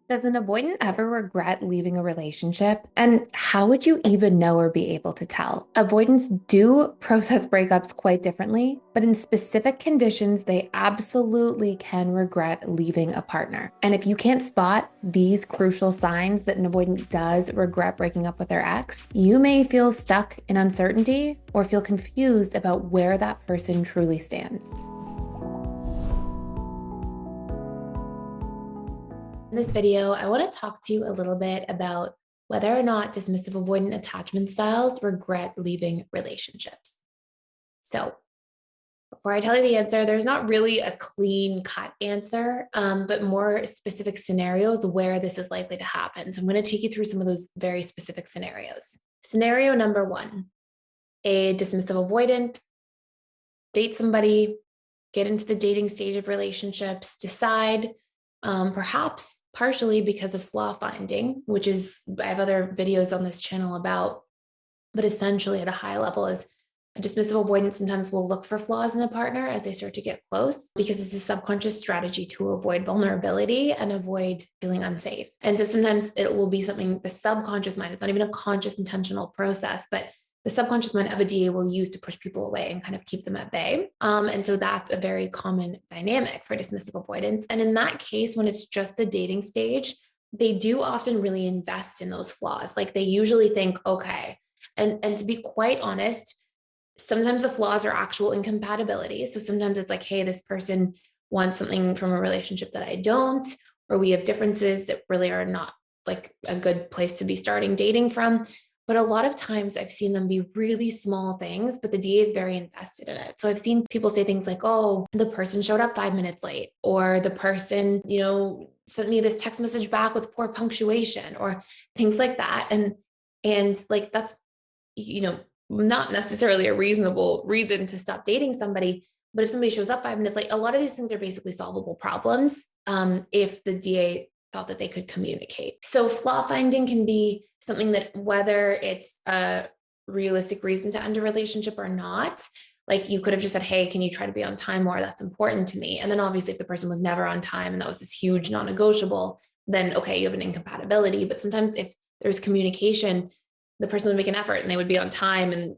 Does an avoidant ever regret leaving a relationship? And how would you even know or be able to tell? Avoidants do process breakups quite differently, but in specific conditions, they absolutely can regret leaving a partner. And if you can't spot these crucial signs that an avoidant does regret breaking up with their ex, you may feel stuck in uncertainty or feel confused about where that person truly stands. In this video, I want to talk to you a little bit about whether or not dismissive avoidant attachment styles regret leaving relationships. So, before I tell you the answer, there's not really a clean cut answer, but more specific scenarios where this is likely to happen. So, I'm going to take you through some of those very specific scenarios. Scenario number one: a dismissive avoidant date somebody, get into the dating stage of relationships, decide, perhaps partially because of flaw finding, which is, I have other videos on this channel about, but essentially at a high level is a dismissive avoidant sometimes will look for flaws in a partner as they start to get close because it's a subconscious strategy to avoid vulnerability and avoid feeling unsafe. And so sometimes it will be something the subconscious mind, it's not even a conscious intentional process, but the subconscious mind of a DA will use to push people away and kind of keep them at bay. And so that's a very common dynamic for dismissive avoidance. And in that case, when it's just the dating stage, they do often really invest in those flaws. Like they usually think, okay, and to be quite honest, sometimes the flaws are actual incompatibilities. So sometimes it's like, hey, this person wants something from a relationship that I don't, or we have differences that really are not like a good place to be starting dating from. But a lot of times I've seen them be really small things, but the DA is very invested in it. So I've seen people say things like, oh, the person showed up 5 minutes late, or the person, sent me this text message back with poor punctuation, or things like that. And like that's, you know, not necessarily a reasonable reason to stop dating somebody. But if somebody shows up 5 minutes late, a lot of these things are basically solvable problems if the DA thought that they could communicate. So flaw finding can be something that whether it's a realistic reason to end a relationship or not, like you could have just said, hey, can you try to be on time more? That's important to me. And then obviously if the person was never on time and that was this huge non-negotiable, then okay, you have an incompatibility. But sometimes if there's communication, the person would make an effort and they would be on time and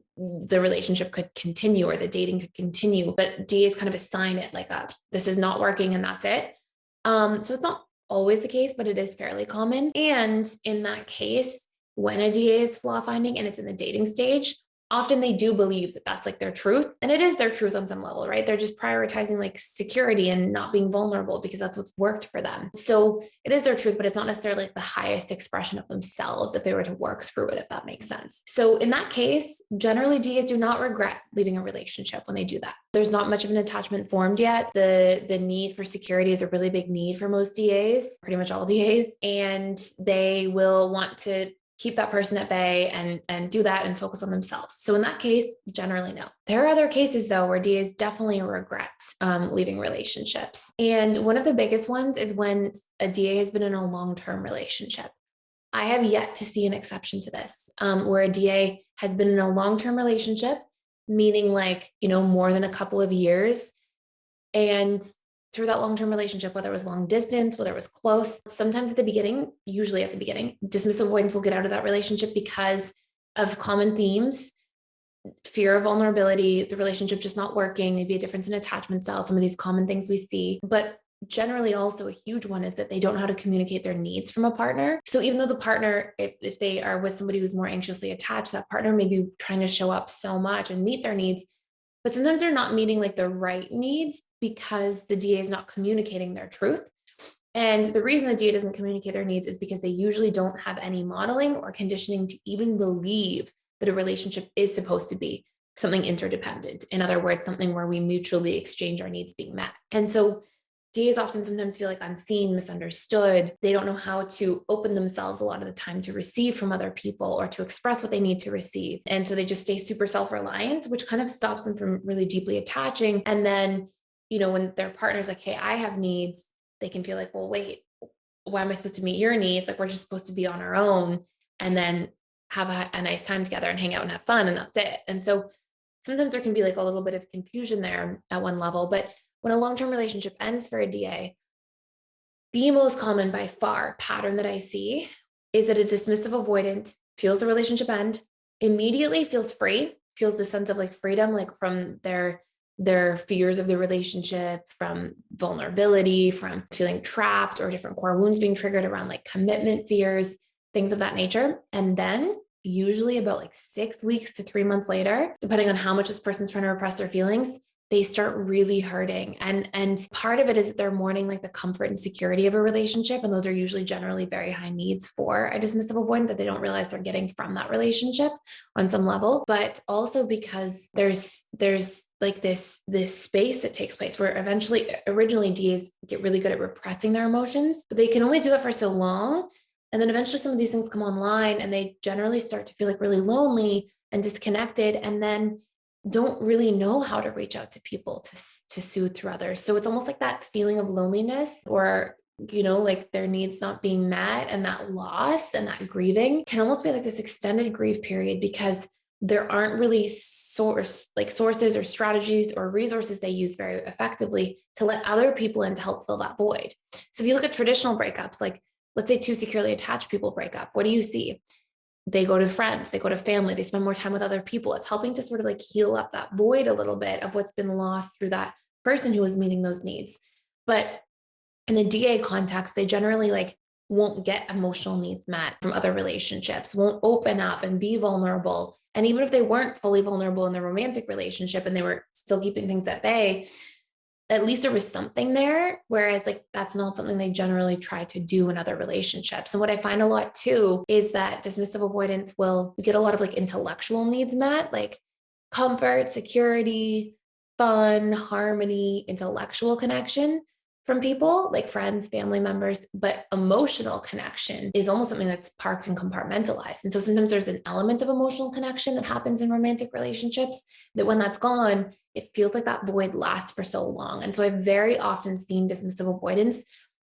the relationship could continue or the dating could continue. But DAs kind of assign it like this is not working and that's it. So it's not always the case, but it is fairly common. And in that case, when a DA is flaw finding and it's in the dating stage, often they do believe that that's like their truth. And it is their truth on some level, right? They're just prioritizing like security and not being vulnerable because that's what's worked for them. So it is their truth, but it's not necessarily like the highest expression of themselves if they were to work through it, if that makes sense. So in that case, generally DAs do not regret leaving a relationship when they do that. There's not much of an attachment formed yet. The need for security is a really big need for most DAs, pretty much all DAs, and they will want to keep that person at bay and do that and focus on themselves. So in that case, generally no. There are other cases though where DAs definitely regret leaving relationships. And one of the biggest ones is when a DA has been in a long-term relationship. I have yet to see an exception to this, where a DA has been in a long-term relationship, meaning like, more than a couple of years. And through that long-term relationship, whether it was long distance, whether it was close, sometimes at the beginning, usually at the beginning, dismissive avoidance will get out of that relationship because of common themes, fear of vulnerability, the relationship just not working, maybe a difference in attachment style, some of these common things we see. But generally also a huge one is that they don't know how to communicate their needs from a partner. So even though the partner, if they are with somebody who's more anxiously attached, that partner may be trying to show up so much and meet their needs, but sometimes they're not meeting like the right needs because the DA is not communicating their truth. And the reason the DA doesn't communicate their needs is because they usually don't have any modeling or conditioning to even believe that a relationship is supposed to be something interdependent. In other words, something where we mutually exchange our needs being met. And so DAs often sometimes feel like unseen, misunderstood. They don't know how to open themselves a lot of the time to receive from other people or to express what they need to receive. And so they just stay super self-reliant, which kind of stops them from really deeply attaching. And then, when their partner's like, hey, I have needs, they can feel like, well, wait, why am I supposed to meet your needs? Like, we're just supposed to be on our own and then have a nice time together and hang out and have fun. And that's it. And so sometimes there can be like a little bit of confusion there at one level, but when a long-term relationship ends for a DA, The most common by far pattern that I see is that a dismissive avoidant feels the relationship end, immediately feels free, feels the sense of like freedom, like from their fears of the relationship, from vulnerability, from feeling trapped or different core wounds being triggered around like commitment fears, things of that nature. And then usually about like 6 weeks to 3 months later, depending on how much this person's trying to repress their feelings, they start really hurting. And part of it is that they're mourning like the comfort and security of a relationship. And those are usually generally very high needs for a dismissive avoidant that they don't realize they're getting from that relationship on some level. But also because there's like this space that takes place where originally DAs get really good at repressing their emotions, but they can only do that for so long. And then eventually some of these things come online and they generally start to feel like really lonely and disconnected. And then don't really know how to reach out to people to soothe through others. So it's almost like that feeling of loneliness or, like their needs not being met and that loss and that grieving can almost be like this extended grief period because there aren't really sources or strategies or resources they use very effectively to let other people in to help fill that void. So if you look at traditional breakups, like let's say two securely attached people break up, what do you see? They go to friends, they go to family, they spend more time with other people. It's helping to sort of like heal up that void a little bit of what's been lost through that person who was meeting those needs. But in the DA context, they generally like won't get emotional needs met from other relationships, won't open up and be vulnerable. And even if they weren't fully vulnerable in the romantic relationship and they were still keeping things at bay, at least there was something there. Whereas like that's not something they generally try to do in other relationships. And what I find a lot too is that dismissive avoidance will get a lot of like intellectual needs met, like comfort, security, fun, harmony, intellectual connection from people like friends, family members, but emotional connection is almost something that's parked and compartmentalized. And so sometimes there's an element of emotional connection that happens in romantic relationships that when that's gone, it feels like that void lasts for so long. And so I've very often seen dismissive avoidance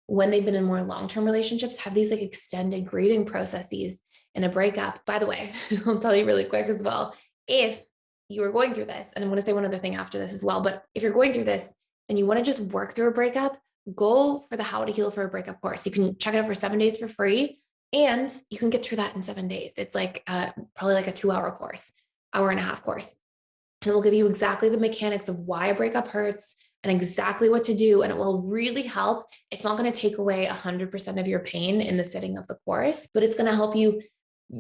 when they've been in more long-term relationships have these like extended grieving processes in a breakup. By the way, I'll tell you really quick as well, if you are going through this, and I'm going to say one other thing after this as well, but if you're going through this and you want to just work through a breakup, go for the How to Heal for a Breakup course. You can check it out for 7 days for free, and you can get through that in 7 days. It's like probably like a 2-hour course, hour and a half course. And it will give you exactly the mechanics of why a breakup hurts and exactly what to do. And it will really help. It's not going to take away 100% of your pain in the sitting of the course, but it's going to help you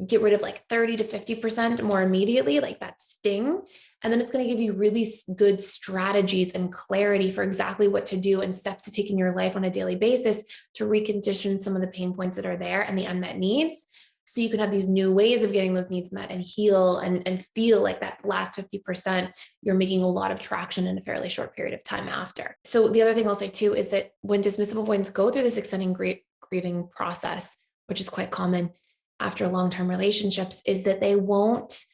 get rid of like 30 to 50% more immediately, like that sting. And then it's going to give you really good strategies and clarity for exactly what to do and steps to take in your life on a daily basis to recondition some of the pain points that are there and the unmet needs. So you can have these new ways of getting those needs met and heal and feel like that last 50%, you're making a lot of traction in a fairly short period of time after. So the other thing I'll say too is that when dismissive avoidants go through this extending grieving process, which is quite common after long-term relationships, is that they won't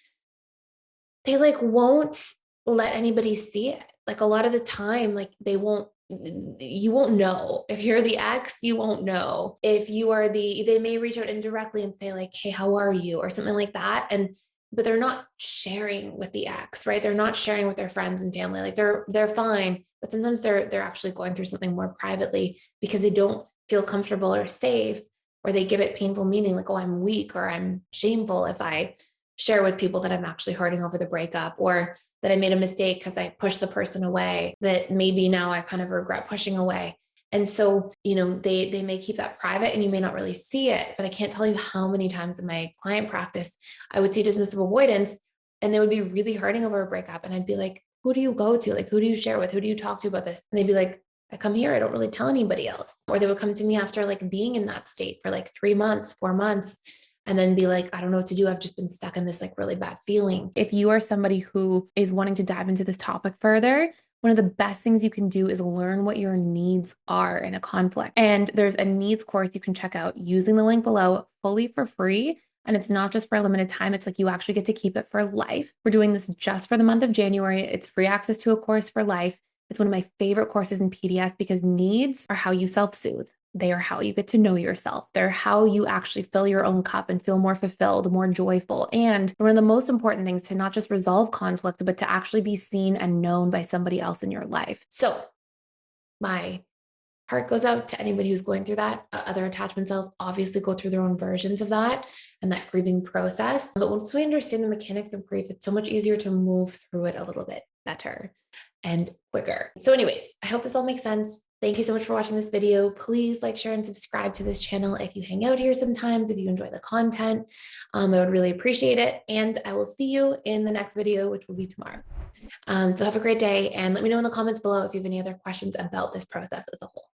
let anybody see it. Like a lot of the time, like you won't know. If you're the ex, you won't know. If you are they may reach out indirectly and say like, hey, how are you? Or something like that. But they're not sharing with the ex, right? They're not sharing with their friends and family. Like they're fine, but sometimes they're actually going through something more privately because they don't feel comfortable or safe, or they give it painful meaning like, oh, I'm weak or I'm shameful if I share with people that I'm actually hurting over the breakup, or that I made a mistake because I pushed the person away that maybe now I kind of regret pushing away. And so, they may keep that private and you may not really see it, but I can't tell you how many times in my client practice, I would see dismissive avoidance and they would be really hurting over a breakup. And I'd be like, who do you go to? Like, who do you share with? Who do you talk to about this? And they'd be like, I come here. I don't really tell anybody else. Or they would come to me after like being in that state for like 3 months, 4 months, and then be like, I don't know what to do. I've just been stuck in this like really bad feeling. If you are somebody who is wanting to dive into this topic further, one of the best things you can do is learn what your needs are in a conflict. And there's a needs course you can check out using the link below fully for free. And it's not just for a limited time. It's like you actually get to keep it for life. We're doing this just for the month of January. It's free access to a course for life. It's one of my favorite courses in PDS because needs are how you self-soothe. They are how you get to know yourself. They're how you actually fill your own cup and feel more fulfilled, more joyful. And one of the most important things to not just resolve conflict, but to actually be seen and known by somebody else in your life. So my heart goes out to anybody who's going through that. Other attachment styles obviously go through their own versions of that and that grieving process. But once we understand the mechanics of grief, it's so much easier to move through it a little bit better and quicker. So anyways, I hope this all makes sense. Thank you so much for watching this video. Please like, share, and subscribe to this channel if you hang out here sometimes, if you enjoy the content. I would really appreciate it. And I will see you in the next video, which will be tomorrow. So have a great day, and let me know in the comments below if you have any other questions about this process as a whole.